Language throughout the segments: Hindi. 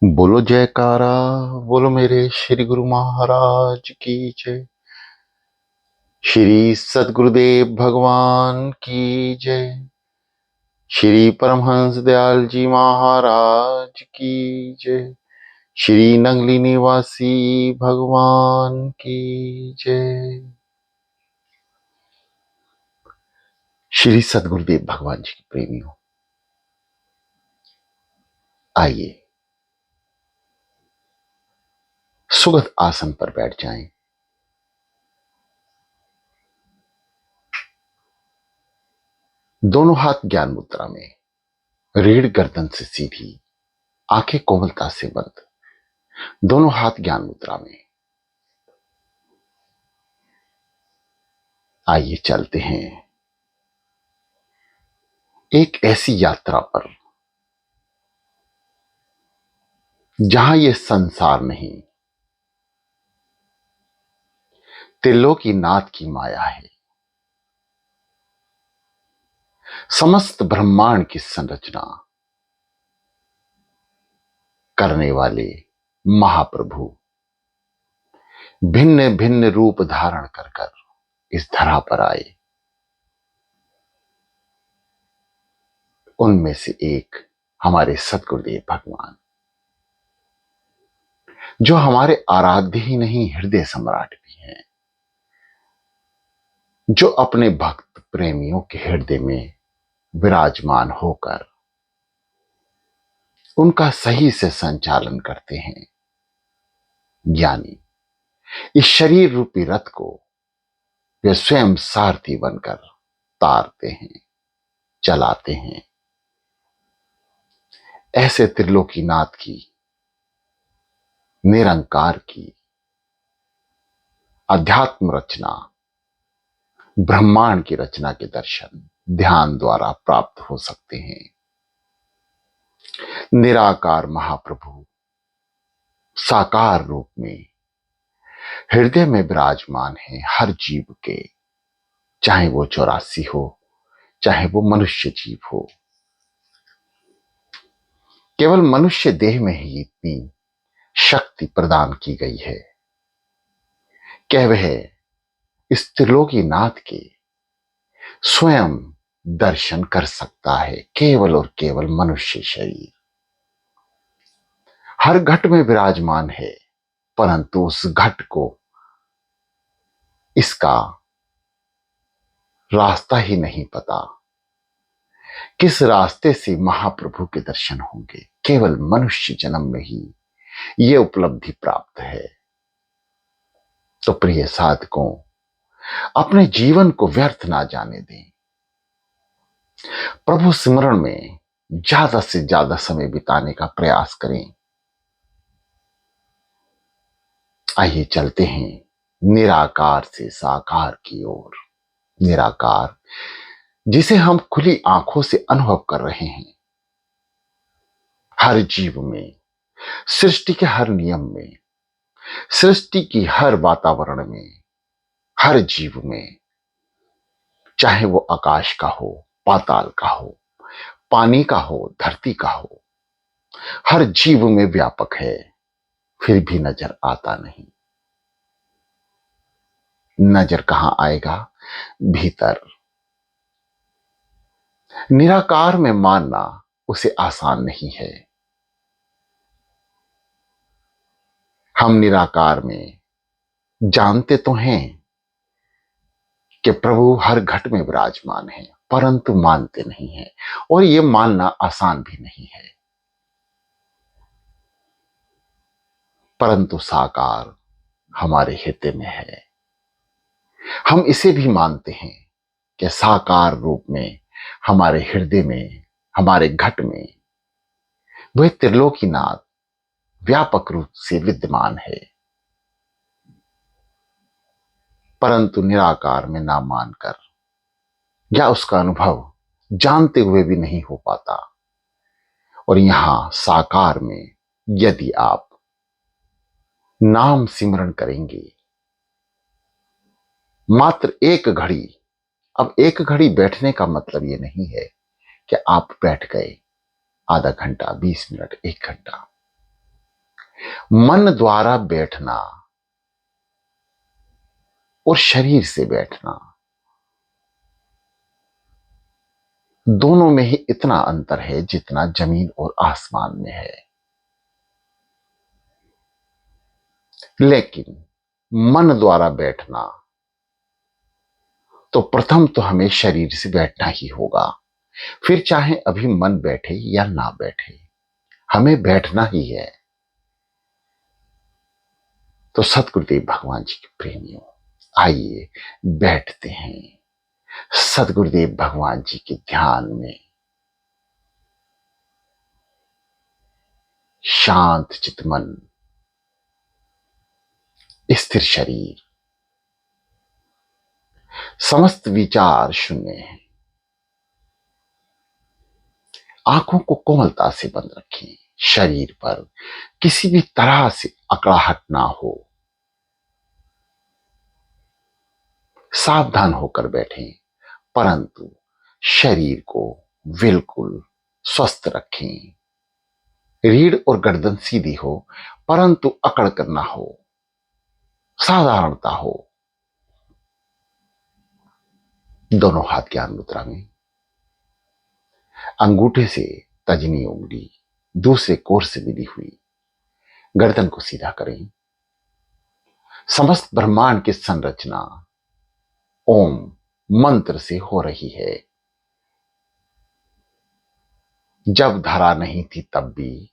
बोलो जयकारा। बोलो मेरे श्री गुरु महाराज की जय। श्री सद्गुरुदेव भगवान की जय। श्री परमहंस दयाल जी महाराज की जय। श्री नंगली निवासी भगवान की जय। श्री सद्गुरुदेव भगवान जी के प्रेमियों, आइए सुगत आसन पर बैठ जाएं। दोनों हाथ ज्ञान मुद्रा में, रीढ़ गर्दन से सीधी, आंखें कोमलता से बंद। दोनों हाथ ज्ञान मुद्रा में। आइए चलते हैं एक ऐसी यात्रा पर जहां ये संसार नहीं, त्रिलोकीनाथ की माया है। समस्त ब्रह्मांड की संरचना करने वाले महाप्रभु भिन्न भिन्न रूप धारण कर कर इस धरा पर आए। उनमें से एक हमारे सतगुरुदेव भगवान, जो हमारे आराध्य ही नहीं, हृदय सम्राट भी हैं, जो अपने भक्त प्रेमियों के हृदय में विराजमान होकर उनका सही से संचालन करते हैं। यानी इस शरीर रूपी रथ को वे स्वयं सारथी बनकर तारते हैं, चलाते हैं। ऐसे त्रिलोकीनाथ की, निरंकार की अध्यात्म रचना, ब्रह्मांड की रचना के दर्शन ध्यान द्वारा प्राप्त हो सकते हैं। निराकार महाप्रभु साकार रूप में हृदय में विराजमान है हर जीव के, चाहे वो 84 हो, चाहे वो मनुष्य जीव हो। केवल मनुष्य देह में ही इतनी शक्ति प्रदान की गई है कि वह इस त्रिलोकीनाथ के स्वयं दर्शन कर सकता है। केवल और केवल मनुष्य शरीर हर घट में विराजमान है, परंतु उस घट को इसका रास्ता ही नहीं पता, किस रास्ते से महाप्रभु के दर्शन होंगे। केवल मनुष्य जन्म में ही यह उपलब्धि प्राप्त है। तो प्रिय साधकों, अपने जीवन को व्यर्थ ना जाने दें। प्रभु स्मरण में ज्यादा से ज्यादा समय बिताने का प्रयास करें। आइए चलते हैं निराकार से साकार की ओर। निराकार जिसे हम खुली आंखों से अनुभव कर रहे हैं, हर जीव में, सृष्टि के हर नियम में, सृष्टि की हर वातावरण में, हर जीव में, चाहे वो आकाश का हो, पाताल का हो, पानी का हो, धरती का हो, हर जीव में व्यापक है, फिर भी नजर आता नहीं। नजर कहां आएगा? भीतर। निराकार में मानना उसे आसान नहीं है। हम निराकार में जानते तो हैं कि प्रभु हर घट में विराजमान है, परंतु मानते नहीं हैं, और यह मानना आसान भी नहीं है। परंतु साकार हमारे हृदय में है। हम इसे भी मानते हैं कि साकार रूप में हमारे हृदय में, हमारे घट में वह त्रिलोकीनाथ व्यापक रूप से विद्यमान है। परंतु निराकार में ना मानकर या उसका अनुभव जानते हुए भी नहीं हो पाता। और यहां साकार में यदि आप नाम सिमरण करेंगे, मात्र एक घड़ी, अब एक घड़ी बैठने का मतलब यह नहीं है कि आप बैठ गए आधा घंटा, 20 मिनट, 1 घंटा। मन द्वारा बैठना और शरीर से बैठना, दोनों में ही इतना अंतर है जितना जमीन और आसमान में है। लेकिन मन द्वारा बैठना, तो प्रथम तो हमें शरीर से बैठना ही होगा। फिर चाहे अभी मन बैठे या ना बैठे, हमें बैठना ही है। तो सतगुरुदेव भगवान जी के प्रेमियों, आइए बैठते हैं सतगुरुदेव भगवान जी के ध्यान में। शांत चितमन, स्थिर शरीर, समस्त विचार शून्य है। आंखों को कोमलता से बंद रखें। शरीर पर किसी भी तरह से अकड़ाहट ना हो। सावधान होकर बैठें, परंतु शरीर को बिल्कुल स्वस्थ रखें। रीढ़ और गर्दन सीधी हो, परंतु अकड़ कर ना हो, साधारणता हो। दोनों हाथ ज्ञान मुद्रा में, अंगूठे से तर्जनी उंगली दूसरे कोर से मिली हुई, गर्दन को सीधा करें। समस्त ब्रह्मांड की संरचना ओम मंत्र से हो रही है। जब धरा नहीं थी तब भी,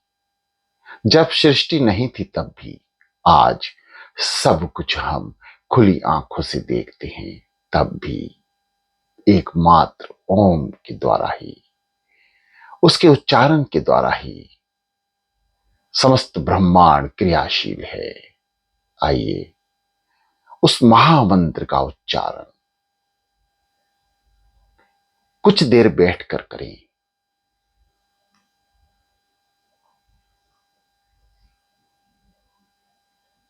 जब सृष्टि नहीं थी तब भी, आज सब कुछ हम खुली आंखों से देखते हैं, तब भी एकमात्र ओम के द्वारा ही, उसके उच्चारण के द्वारा ही समस्त ब्रह्मांड क्रियाशील है। आइए उस महामंत्र का उच्चारण कुछ देर बैठकर करें।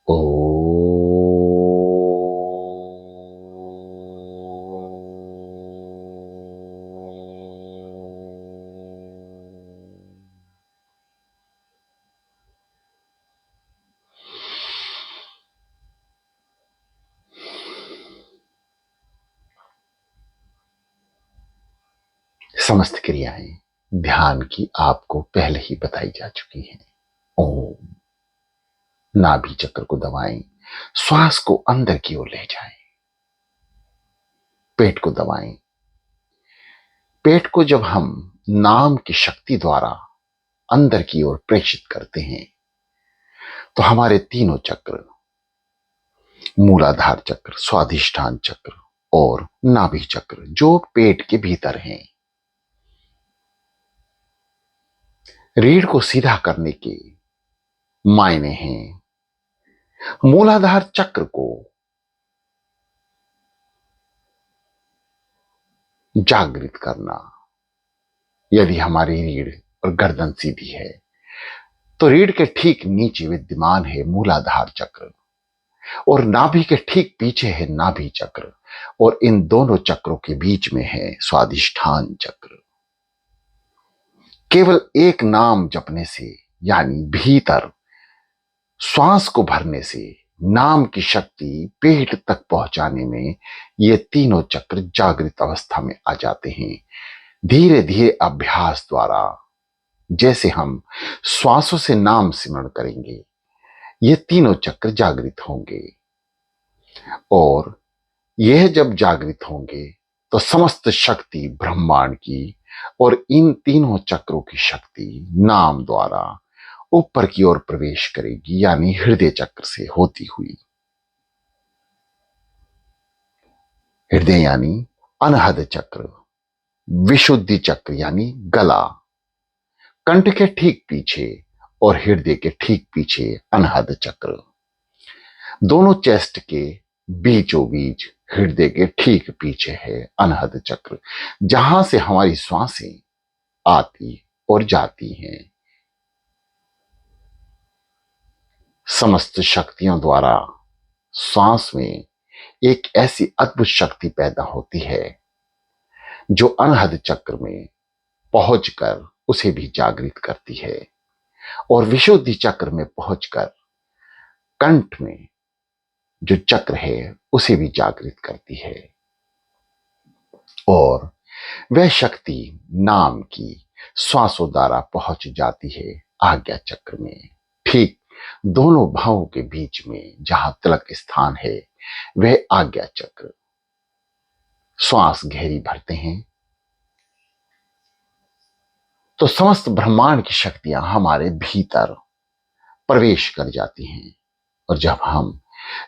ओ समस्त क्रियाएं ध्यान की आपको पहले ही बताई जा चुकी हैं। ओम। नाभि चक्र को दबाएं, श्वास को अंदर की ओर ले जाएं। पेट को दबाएं। पेट को जब हम नाम की शक्ति द्वारा अंदर की ओर प्रेषित करते हैं, तो हमारे तीनों चक्र, मूलाधार चक्र, स्वाधिष्ठान चक्र और नाभि चक्र, जो पेट के भीतर हैं, रीढ़ को सीधा करने के मायने हैं। मूलाधार चक्र को जागृत करना। यदि हमारी रीढ़ और गर्दन सीधी है, तो रीढ़ के ठीक नीचे विद्यमान है मूलाधार चक्र और नाभि के ठीक पीछे है नाभि चक्र, और इन दोनों चक्रों के बीच में है स्वादिष्ठान चक्र। केवल एक नाम जपने से, यानी भीतर श्वास को भरने से, नाम की शक्ति पेट तक पहुंचाने में ये तीनों चक्र जागृत अवस्था में आ जाते हैं। धीरे धीरे अभ्यास द्वारा जैसे हम श्वासों से नाम सिमरण करेंगे, ये तीनों चक्र जागृत होंगे, और यह जब जागृत होंगे तो समस्त शक्ति ब्रह्मांड की और इन तीनों चक्रों की शक्ति नाम द्वारा ऊपर की ओर प्रवेश करेगी, यानी हृदय चक्र से होती हुई। हृदय यानी अनहद चक्र, विशुद्धि चक्र यानी गला, कंठ के ठीक पीछे और हृदय के ठीक पीछे अनहद चक्र, दोनों चेस्ट के बीचों बीच हृदय के ठीक पीछे है अनहद चक्र, जहां से हमारी श्वासें आती और जाती हैं। समस्त शक्तियों द्वारा श्वास में एक ऐसी अद्भुत शक्ति पैदा होती है जो अनहद चक्र में पहुंचकर उसे भी जागृत करती है। और विशुद्धि चक्र में पहुंचकर कंठ में जो चक्र है उसे भी जागृत करती है और वह शक्ति नाम की श्वासों द्वारा पहुंच जाती है आज्ञा चक्र में। ठीक दोनों भावों के बीच में जहां तिलक स्थान है वह आज्ञा चक्र। श्वास गहरी भरते हैं तो समस्त ब्रह्मांड की शक्तियां हमारे भीतर प्रवेश कर जाती हैं और जब हम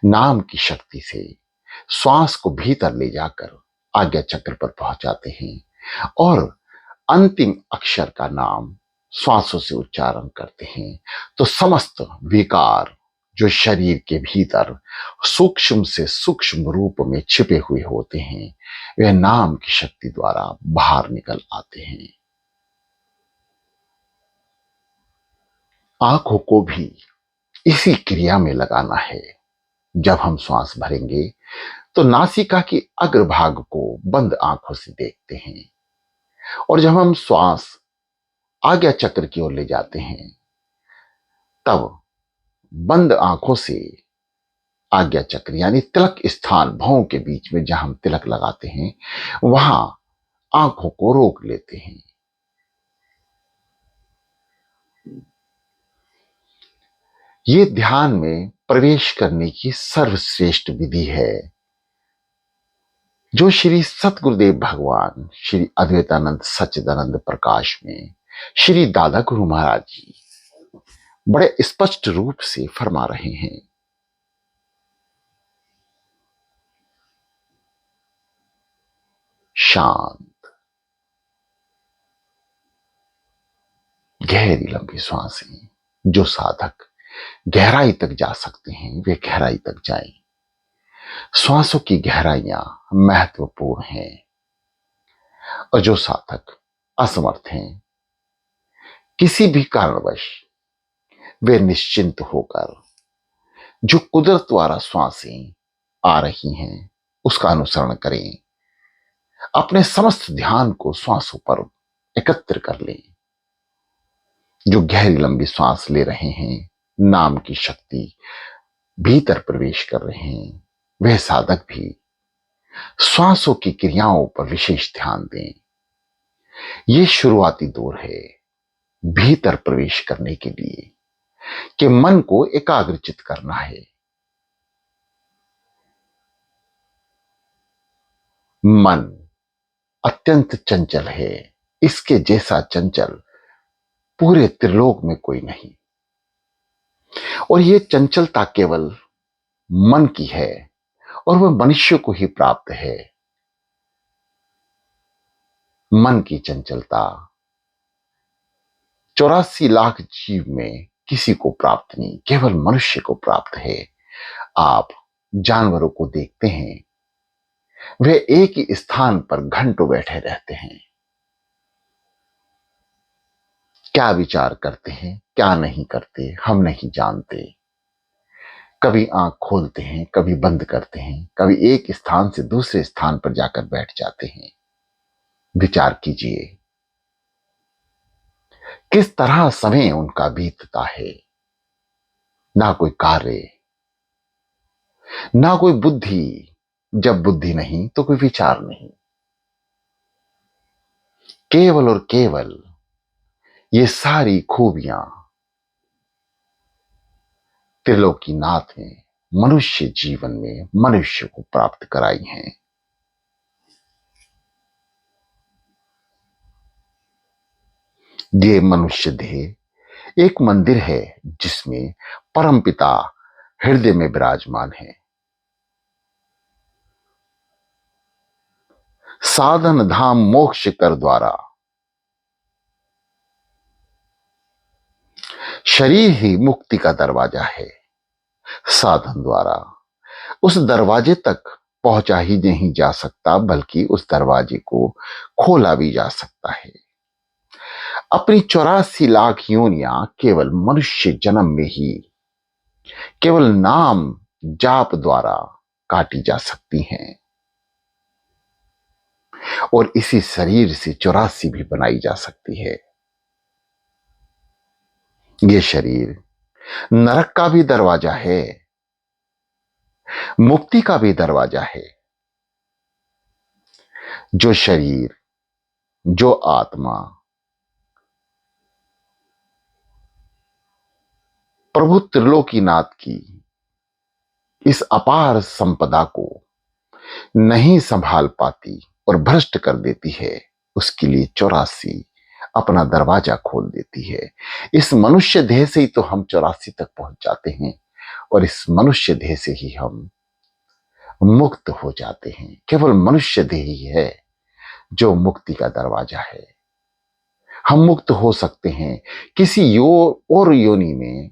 नाम की शक्ति से श्वास को भीतर ले जाकर आज्ञा चक्र पर पहुंचाते हैं और अंतिम अक्षर का नाम श्वासों से उच्चारण करते हैं तो समस्त विकार जो शरीर के भीतर सूक्ष्म से सूक्ष्म रूप में छिपे हुए होते हैं वे नाम की शक्ति द्वारा बाहर निकल आते हैं। आंखों को भी इसी क्रिया में लगाना है। जब हम श्वास भरेंगे तो नासिका की अग्रभाग को बंद आंखों से देखते हैं और जब हम श्वास आज्ञा चक्र की ओर ले जाते हैं तब बंद आंखों से आज्ञा चक्र यानी तिलक स्थान भौं के बीच में जहां हम तिलक लगाते हैं वहां आंखों को रोक लेते हैं। ये ध्यान में प्रवेश करने की सर्वश्रेष्ठ विधि है जो श्री सतगुरुदेव भगवान श्री अद्वैतानंद सच्चिदानंद प्रकाश में श्री दादा गुरु महाराज जी बड़े स्पष्ट रूप से फरमा रहे हैं। शांत गहरी लंबी सांसें। जो साधक गहराई तक जा सकते हैं वे गहराई तक जाएं। श्वासों की गहराइयां महत्वपूर्ण हैं और जो साधक असमर्थ हैं किसी भी कारणवश वे निश्चिंत होकर जो कुदरत द्वारा श्वासें आ रही हैं उसका अनुसरण करें। अपने समस्त ध्यान को श्वासों पर एकत्र कर लें। जो गहरी लंबी श्वास ले रहे हैं नाम की शक्ति भीतर प्रवेश कर रहे हैं वह साधक भी श्वासों की क्रियाओं पर विशेष ध्यान दें। ये शुरुआती दौर है भीतर प्रवेश करने के लिए कि मन को एकाग्रचित करना है। मन अत्यंत चंचल है। इसके जैसा चंचल पूरे त्रिलोक में कोई नहीं और यह चंचलता केवल मन की है और वह मनुष्य को ही प्राप्त है। मन की चंचलता 84 लाख जीव में किसी को प्राप्त नहीं, केवल मनुष्य को प्राप्त है। आप जानवरों को देखते हैं वे एक ही स्थान पर घंटों बैठे रहते हैं। क्या विचार करते हैं क्या नहीं करते हम नहीं जानते। कभी आंख खोलते हैं कभी बंद करते हैं, कभी एक स्थान से दूसरे स्थान पर जाकर बैठ जाते हैं। विचार कीजिए किस तरह समय उनका बीतता है। ना कोई कार्य ना कोई बुद्धि। जब बुद्धि नहीं तो कोई विचार नहीं। केवल और केवल ये सारी खूबियां त्रिलोकीनाथ ने मनुष्य जीवन में मनुष्य को प्राप्त कराई हैं। ये मनुष्य देह एक मंदिर है जिसमें परमपिता हृदय में विराजमान है। साधन धाम मोक्ष कर द्वारा शरीर ही मुक्ति का दरवाजा है। साधन द्वारा उस दरवाजे तक पहुंचा ही नहीं जा सकता बल्कि उस दरवाजे को खोला भी जा सकता है। अपनी 84 लाख योनियां केवल मनुष्य जन्म में ही केवल नाम जाप द्वारा काटी जा सकती हैं और इसी शरीर से 84 भी बनाई जा सकती है। ये शरीर नरक का भी दरवाजा है, मुक्ति का भी दरवाजा है। जो शरीर, जो आत्मा प्रभु त्रिलोकीनाथ की इस अपार संपदा को नहीं संभाल पाती और भ्रष्ट कर देती है, उसके लिए 84 अपना दरवाजा खोल देती है। इस मनुष्य देह से ही तो हम 84 तक पहुंच जाते हैं, और इस मनुष्य देह से ही हम मुक्त हो जाते हैं। केवल मनुष्य देह ही है जो मुक्ति का दरवाजा है। हम मुक्त हो सकते हैं, किसी और योनि में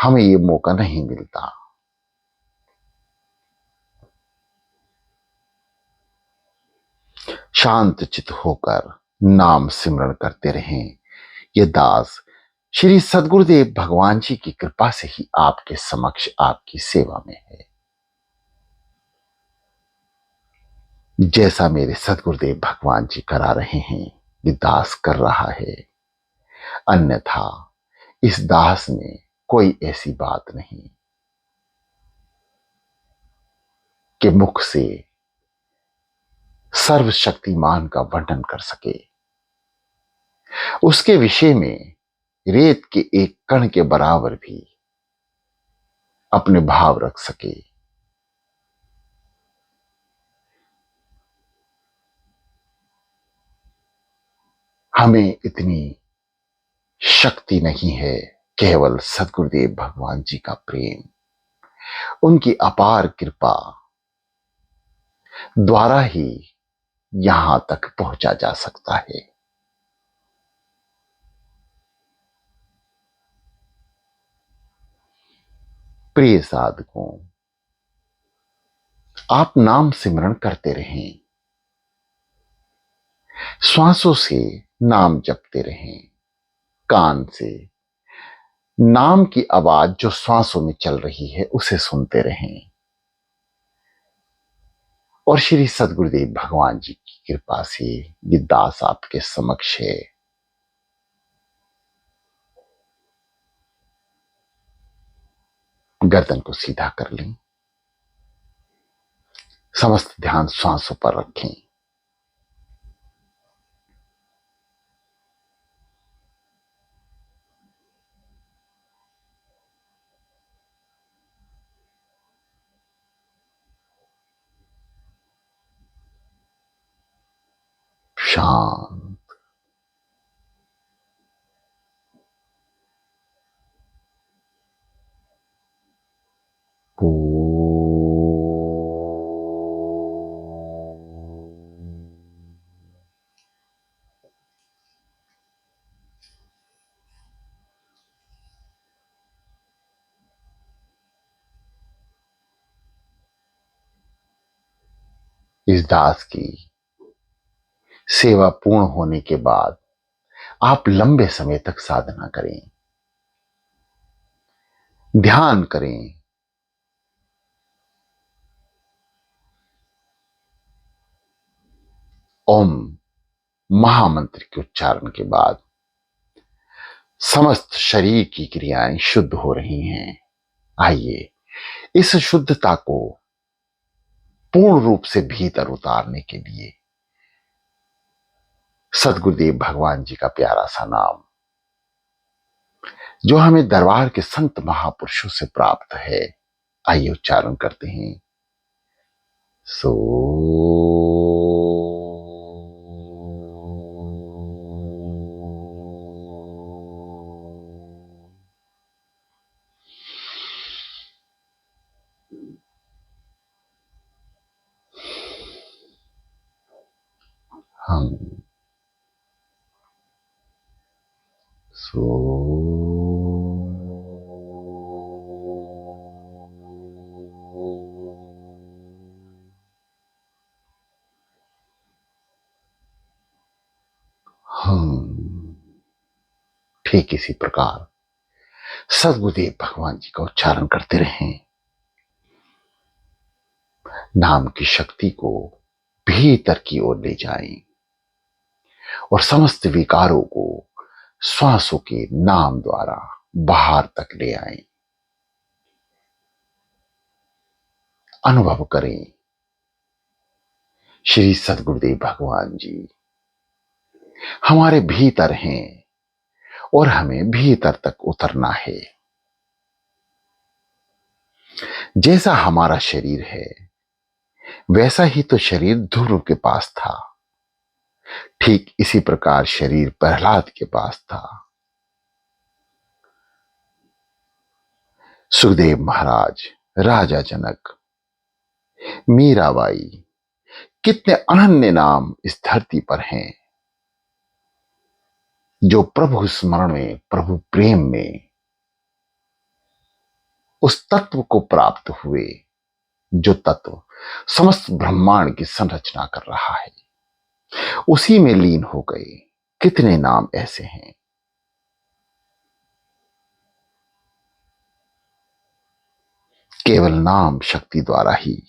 हमें ये मौका नहीं मिलता। शांत चित होकर नाम सिमरण करते रहें। ये दास श्री सद्गुरुदेव भगवान जी की कृपा से ही आपके समक्ष आपकी सेवा में है। जैसा मेरे सद्गुरुदेव भगवान जी करा रहे हैं, ये दास कर रहा है। अन्यथा इस दास में कोई ऐसी बात नहीं कि मुख से सर्वशक्तिमान का वर्णन कर सके, उसके विषय में रेत के एक कण के बराबर भी अपने भाव रख सके। हमें इतनी शक्ति नहीं है, केवल सद्गुरुदेव भगवान जी का प्रेम, उनकी अपार कृपा द्वारा ही यहां तक पहुंचा जा सकता है। प्रिय साधकों, आप नाम सिमरण करते रहें, श्वासों से नाम जपते रहें, कान से नाम की आवाज जो श्वासों में चल रही है उसे सुनते रहें। और श्री सद्गुरुदेव भगवान जी की कृपा से ये दास आपके समक्ष है। गर्दन को सीधा कर लें, समस्त ध्यान श्वासों पर रखें। शांत। इस दास की सेवा पूर्ण होने के बाद आप लंबे समय तक साधना करें, ध्यान करें। ओम महामंत्र के उच्चारण के बाद समस्त शरीर की क्रियाएं शुद्ध हो रही हैं। आइए इस शुद्धता को पूर्ण रूप से भीतर उतारने के लिए सद्गुरुदेव भगवान जी का प्यारा सा नाम, जो हमें दरबार के संत महापुरुषों से प्राप्त है, आइए उच्चारण करते हैं। सो हम सो हम ठीक इसी प्रकार सद्गुरुदेव भगवान जी का उच्चारण करते रहें। नाम की शक्ति को भीतर की ओर ले जाएं और समस्त विकारों को श्वासों के नाम द्वारा बाहर तक ले आए। अनुभव करें श्री सद्गुरुदेव भगवान जी हमारे भीतर हैं और हमें भीतर तक उतरना है। जैसा हमारा शरीर है वैसा ही तो शरीर ध्रुव के पास था, ठीक इसी प्रकार शरीर प्रहलाद के पास था। सुखदेव महाराज, राजा जनक, मीराबाई, कितने अनन्य नाम इस धरती पर हैं जो प्रभु स्मरण में, प्रभु प्रेम में उस तत्व को प्राप्त हुए जो तत्व समस्त ब्रह्मांड की संरचना कर रहा है, उसी में लीन हो गए। कितने नाम ऐसे हैं। केवल नाम शक्ति द्वारा ही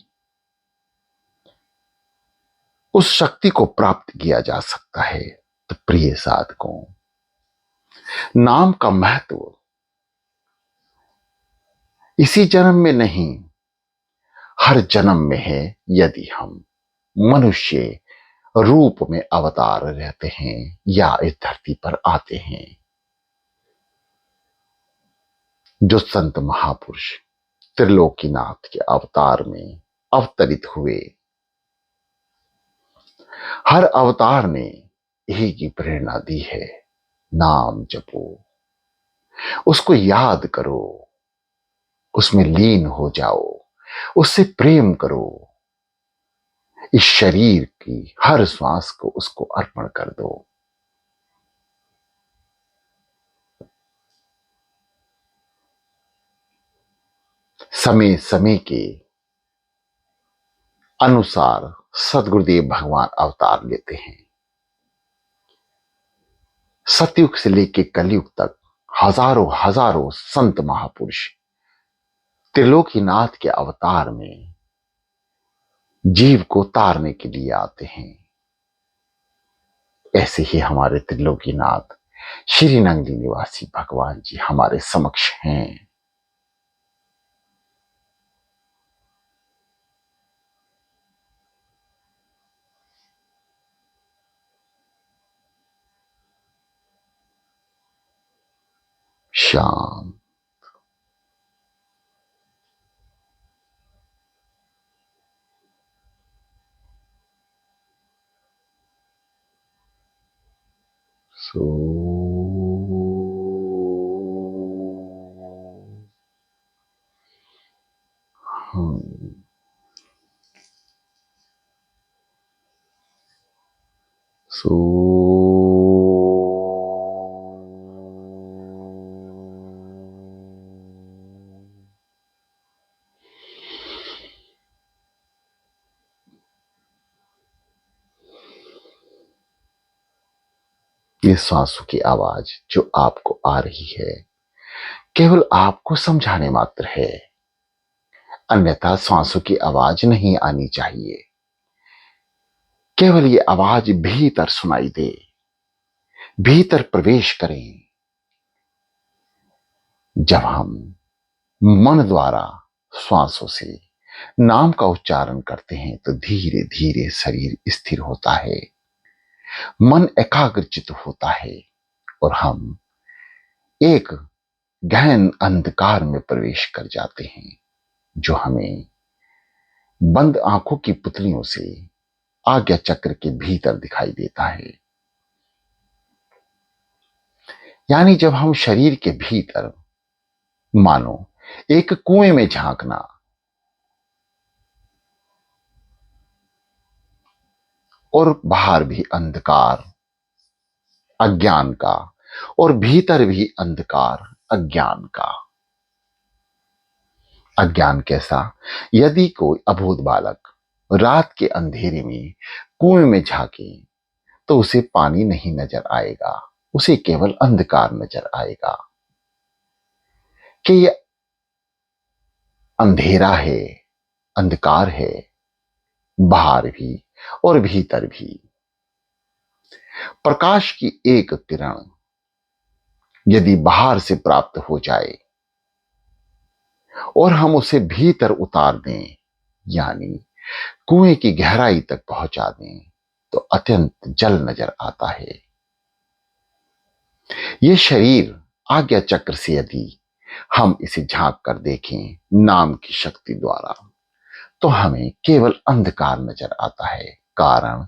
उस शक्ति को प्राप्त किया जा सकता है। तो प्रिय साधकों, नाम का महत्व इसी जन्म में नहीं, हर जन्म में है। यदि हम मनुष्य रूप में अवतार रहते हैं या इस धरती पर आते हैं, जो संत महापुरुष त्रिलोकीनाथ के अवतार में अवतरित हुए, हर अवतार ने एक ही प्रेरणा दी है, नाम जपो, उसको याद करो, उसमें लीन हो जाओ, उससे प्रेम करो, इस शरीर की हर श्वास को उसको अर्पण कर दो। समय समय के अनुसार सद्गुरुदेव भगवान अवतार लेते हैं। सतयुग से लेकर कलयुग तक हजारों हजारों संत महापुरुष त्रिलोकीनाथ के अवतार में जीव को तारने के लिए आते हैं। ऐसे ही हमारे त्रिलोकीनाथ श्री नंगली निवासी भगवान जी हमारे समक्ष हैं। शाम सो सो ये सांसों की आवाज जो आपको आ रही है केवल आपको समझाने मात्र है, अन्यथा सांसों की आवाज नहीं आनी चाहिए। केवल ये आवाज भीतर सुनाई दे, भीतर प्रवेश करें। जब हम मन द्वारा श्वासों से नाम का उच्चारण करते हैं तो धीरे धीरे शरीर स्थिर होता है, मन एकाग्रचित होता है और हम एक गहन अंधकार में प्रवेश कर जाते हैं, जो हमें बंद आंखों की पुतलियों से आज्ञा चक्र के भीतर दिखाई देता है। यानी जब हम शरीर के भीतर मानो एक कुएं में झांकना और बाहर भी अंधकार अज्ञान का और भीतर भी अंधकार अज्ञान का। अज्ञान कैसा? यदि कोई अबोध बालक रात के अंधेरे में कुएं में झांके तो उसे पानी नहीं नजर आएगा, उसे केवल अंधकार नजर आएगा कि ये अंधेरा है, अंधकार है, बाहर भी और भीतर भी। प्रकाश की एक किरण यदि बाहर से प्राप्त हो जाए और हम उसे भीतर उतार दें, यानी कुएं की गहराई तक पहुंचा दें, तो अत्यंत जल नजर आता है। ये शरीर आज्ञा चक्र से यदि हम इसे झांक कर देखें नाम की शक्ति द्वारा, तो हमें केवल अंधकार नजर आता है। कारण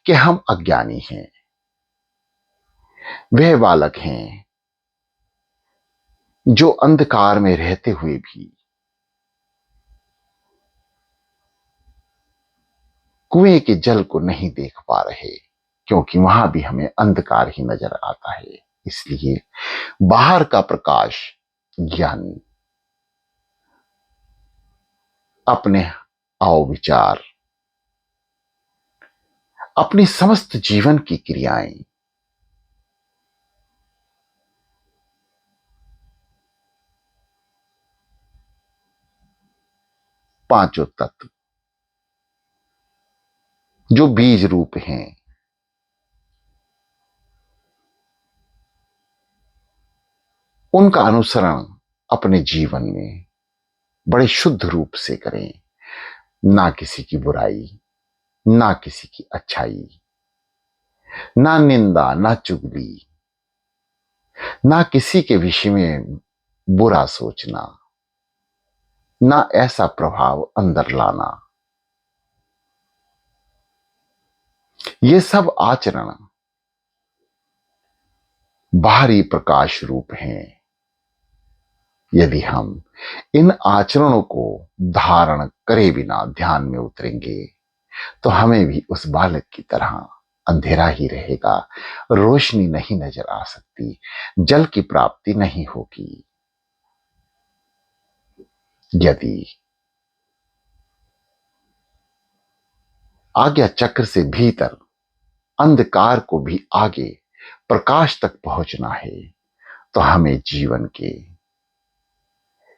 कि हम अज्ञानी हैं। वह बालक हैं जो अंधकार में रहते हुए भी कुएं के जल को नहीं देख पा रहे, क्योंकि वहां भी हमें अंधकार ही नजर आता है। इसलिए बाहर का प्रकाश, यानी अपने आओ विचार, अपनी समस्त जीवन की क्रियाएं, पांचों तत्व जो बीज रूप हैं, उनका अनुसरण अपने जीवन में बड़े शुद्ध रूप से करें। ना किसी की बुराई, ना किसी की अच्छाई, ना निंदा, ना चुगली, ना किसी के विषय में बुरा सोचना, ना ऐसा प्रभाव अंदर लाना। ये सब आचरण बाहरी प्रकाश रूप हैं। यदि हम इन आचरणों को धारण करे बिना ध्यान में उतरेंगे, तो हमें भी उस बालक की तरह अंधेरा ही रहेगा, रोशनी नहीं नजर आ सकती, जल की प्राप्ति नहीं होगी। यदि आज्ञा चक्र से भीतर अंधकार को भी आगे प्रकाश तक पहुंचना है, तो हमें जीवन के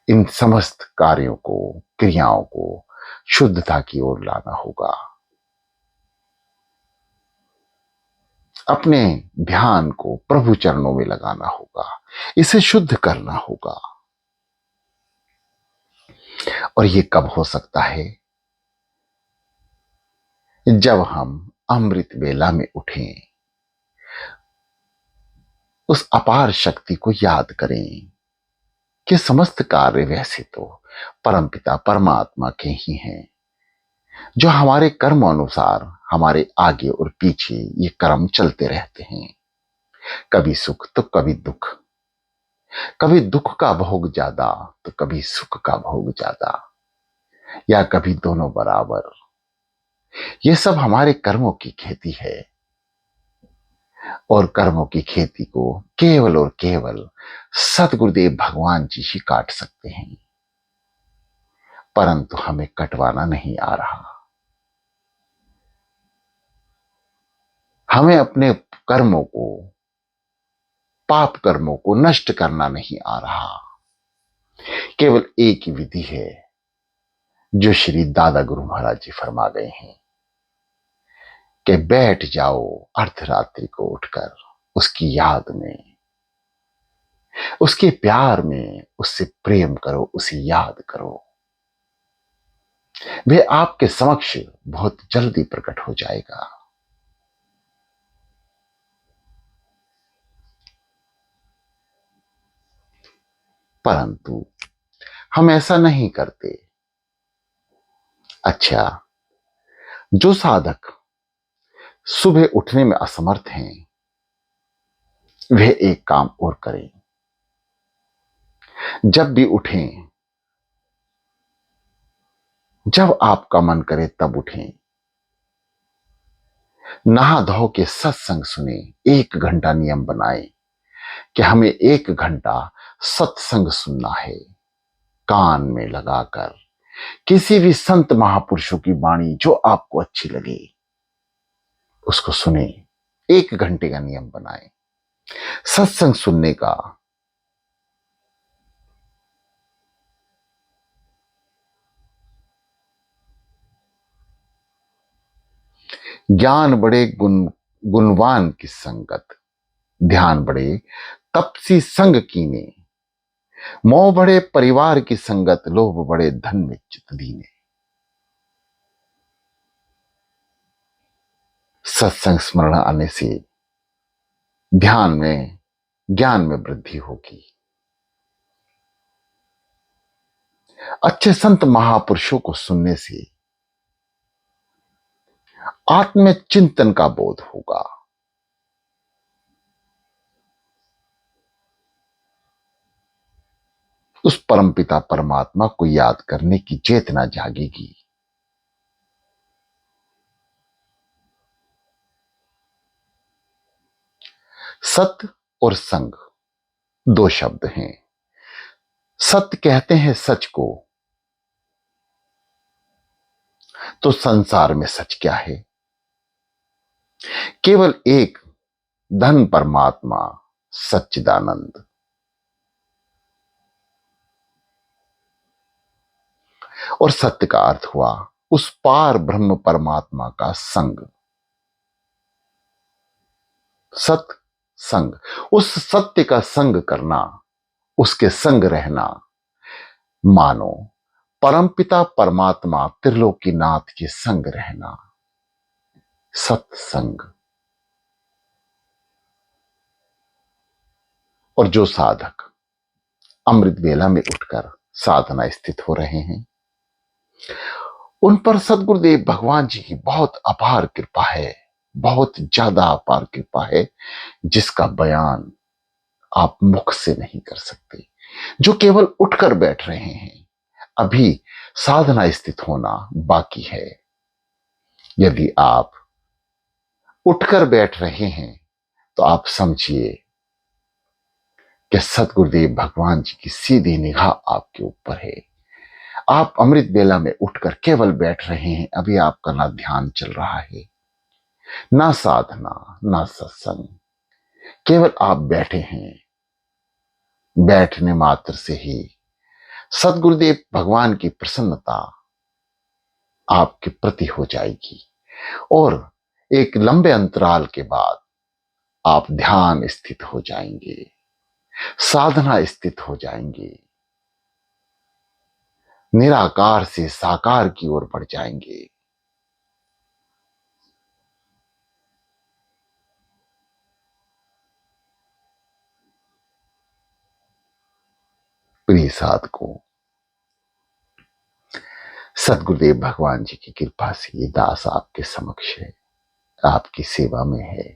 इन समस्त कार्यों को, क्रियाओं को शुद्धता की ओर लाना होगा। अपने ध्यान को प्रभु चरणों में लगाना होगा, इसे शुद्ध करना होगा। और ये कब हो सकता है? जब हम अमृत वेला में उठें, उस अपार शक्ति को याद करें कि समस्त कार्य वैसे तो परमपिता परमात्मा के ही हैं, जो हमारे कर्म अनुसार हमारे आगे और पीछे ये कर्म चलते रहते हैं। कभी सुख तो कभी दुख, कभी दुख का भोग ज्यादा तो कभी सुख का भोग ज्यादा, या कभी दोनों बराबर। ये सब हमारे कर्मों की खेती है, और कर्मों की खेती को केवल और केवल सतगुरुदेव भगवान जी ही काट सकते हैं। परंतु हमें कटवाना नहीं आ रहा। हमें अपने कर्मों को, पाप कर्मों को नष्ट करना नहीं आ रहा। केवल एक ही विधि है, जो श्री दादा गुरु महाराज जी फरमा गए हैं कि बैठ जाओ अर्धरात्रि को उठकर उसकी याद में, उसके प्यार में, उससे प्रेम करो, उसे याद करो। वह आपके समक्ष बहुत जल्दी प्रकट हो जाएगा। परंतु हम ऐसा नहीं करते। अच्छा, जो साधक सुबह उठने में असमर्थ हैं, वह एक काम और करें। जब भी उठें, जब आपका मन करे तब उठें, नहा धो के सत्संग सुने। 1 घंटा नियम बनाए कि हमें 1 घंटा सत्संग सुनना है। कान में लगाकर किसी भी संत महापुरुषों की वाणी जो आपको अच्छी लगे उसको सुने। 1 घंटे का नियम बनाए सत्संग सुनने का। ज्ञान बड़े गुणवान की संगत, ध्यान बढ़े तपसी संग कीने, मोह बढ़े परिवार की संगत, लोभ बढ़े धन में चित दीने। सत्संग स्मरण आने से ध्यान में, ज्ञान में वृद्धि होगी। अच्छे संत महापुरुषों को सुनने से आत्म चिंतन का बोध होगा। उस परमपिता परमात्मा को याद करने की चेतना जागेगी। सत्य और संग दो शब्द हैं। सत्य कहते हैं सच को, तो संसार में सच क्या है? केवल एक धन परमात्मा सच्चिदानंद। और सत्य का अर्थ हुआ उस पार ब्रह्म परमात्मा का संग। सत्य संग, उस सत्य का संग करना, उसके संग रहना, मानो परमपिता परमात्मा त्रिलोकीनाथ के संग रहना। सत्संग। और जो साधक अमृत वेला में उठकर साधना स्थित हो रहे हैं, उन पर सदगुरुदेव भगवान जी की बहुत अपार कृपा है, बहुत ज्यादा अपार कृपा है, जिसका बयान आप मुख से नहीं कर सकते। जो केवल उठकर बैठ रहे हैं, अभी साधना स्थित होना बाकी है। यदि आप उठकर बैठ रहे हैं तो आप समझिए कि सदगुरुदेव भगवान जी की सीधी निगाह आपके ऊपर है। आप अमृत बेला में उठकर केवल बैठ रहे हैं, अभी आपका ना ध्यान चल रहा है, ना साधना, ना सत्संग, केवल आप बैठे हैं। बैठने मात्र से ही सदगुरुदेव भगवान की प्रसन्नता आपके प्रति हो जाएगी, और एक लंबे अंतराल के बाद आप ध्यान स्थित हो जाएंगे, साधना स्थित हो जाएंगे, निराकार से साकार की ओर बढ़ जाएंगे। प्रिय साधकों, सदगुरुदेव भगवान जी की कृपा से ये दास आपके समक्ष है, आपकी सेवा में है।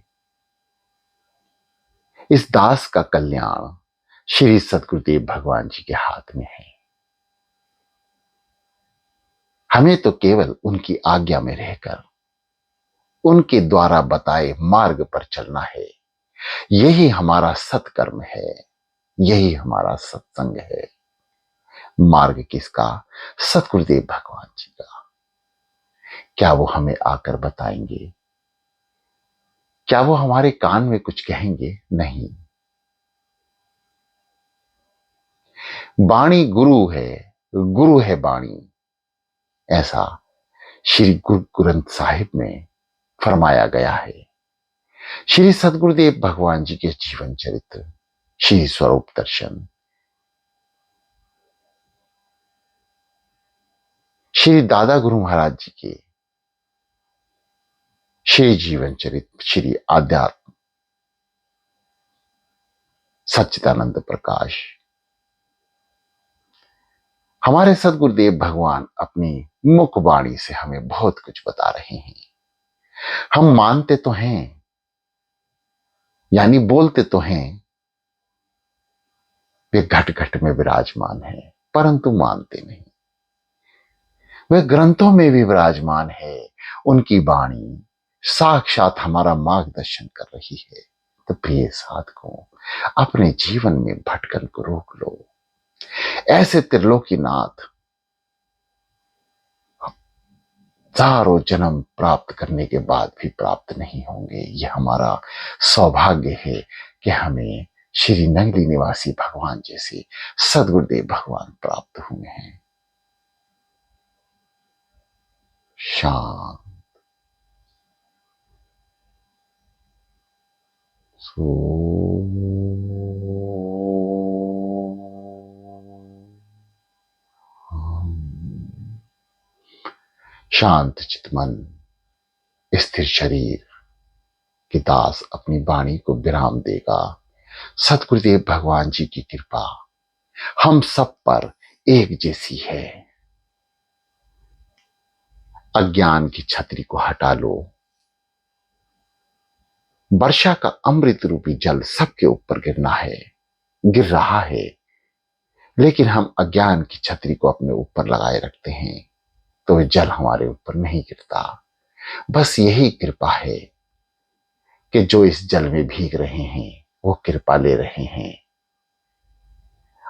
इस दास का कल्याण श्री सदगुरुदेव भगवान जी के हाथ में है। हमें तो केवल उनकी आज्ञा में रहकर उनके द्वारा बताए मार्ग पर चलना है। यही हमारा सत्कर्म है, यही हमारा सत्संग है। मार्ग किसका? सतगुरुदेव भगवान जी का। क्या वो हमें आकर बताएंगे? क्या वो हमारे कान में कुछ कहेंगे? नहीं। वाणी गुरु है, गुरु है वाणी, ऐसा श्री गुरु ग्रंथ साहिब में फरमाया गया है। श्री सदगुरुदेव भगवान जी के जीवन चरित्र, श्री स्वरूप दर्शन, श्री दादा गुरु महाराज जी के श्री जीवन चरित्र, श्री आध्यात्म सच्चिदानंद प्रकाश, हमारे सदगुरुदेव भगवान अपनी मुख वाणी से हमें बहुत कुछ बता रहे हैं। हम मानते तो हैं, यानी बोलते तो हैं वे घट घट में विराजमान है, परंतु मानते नहीं। वे ग्रंथों में भी विराजमान है। उनकी वाणी साक्षात हमारा मार्गदर्शन कर रही है। तो प्रिय साधकों, अपने जीवन में भटकन को रोक लो। ऐसे त्रिलोकीनाथ हजारों जन्म प्राप्त करने के बाद भी प्राप्त नहीं होंगे। यह हमारा सौभाग्य है कि हमें श्री नगली निवासी भगवान जैसे सदगुरुदेव भगवान प्राप्त हुए हैं। शांत। सो शांत चितमन स्थिर शरीर के दास अपनी वाणी को विराम देगा। सतगुरुदेव भगवान जी की कृपा हम सब पर एक जैसी है। अज्ञान की छतरी को हटा लो। वर्षा का अमृत रूपी जल सबके ऊपर गिरना है, गिर रहा है, लेकिन हम अज्ञान की छतरी को अपने ऊपर लगाए रखते हैं तो वह जल हमारे ऊपर नहीं गिरता। बस यही कृपा है कि जो इस जल में भीग रहे हैं वो कृपा ले रहे हैं,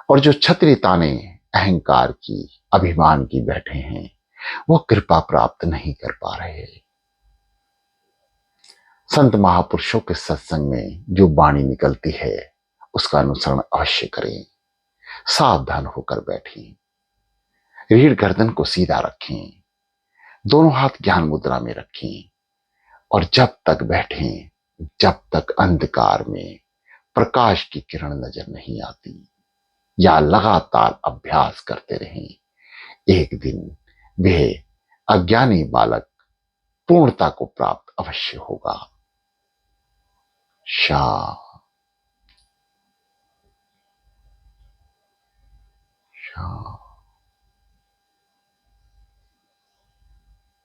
और जो छतरी ताने अहंकार की, अभिमान की बैठे हैं वो कृपा प्राप्त नहीं कर पा रहे। संत महापुरुषों के सत्संग में जो वाणी निकलती है उसका अनुसरण अवश्य करें। सावधान होकर बैठें, रीढ़ गर्दन को सीधा रखें, दोनों हाथ ज्ञान मुद्रा में रखें, और जब तक बैठें जब तक अंधकार में प्रकाश की किरण नजर नहीं आती, या लगातार अभ्यास करते रहें, एक दिन वह अज्ञानी बालक पूर्णता को प्राप्त अवश्य होगा। शांति शांति।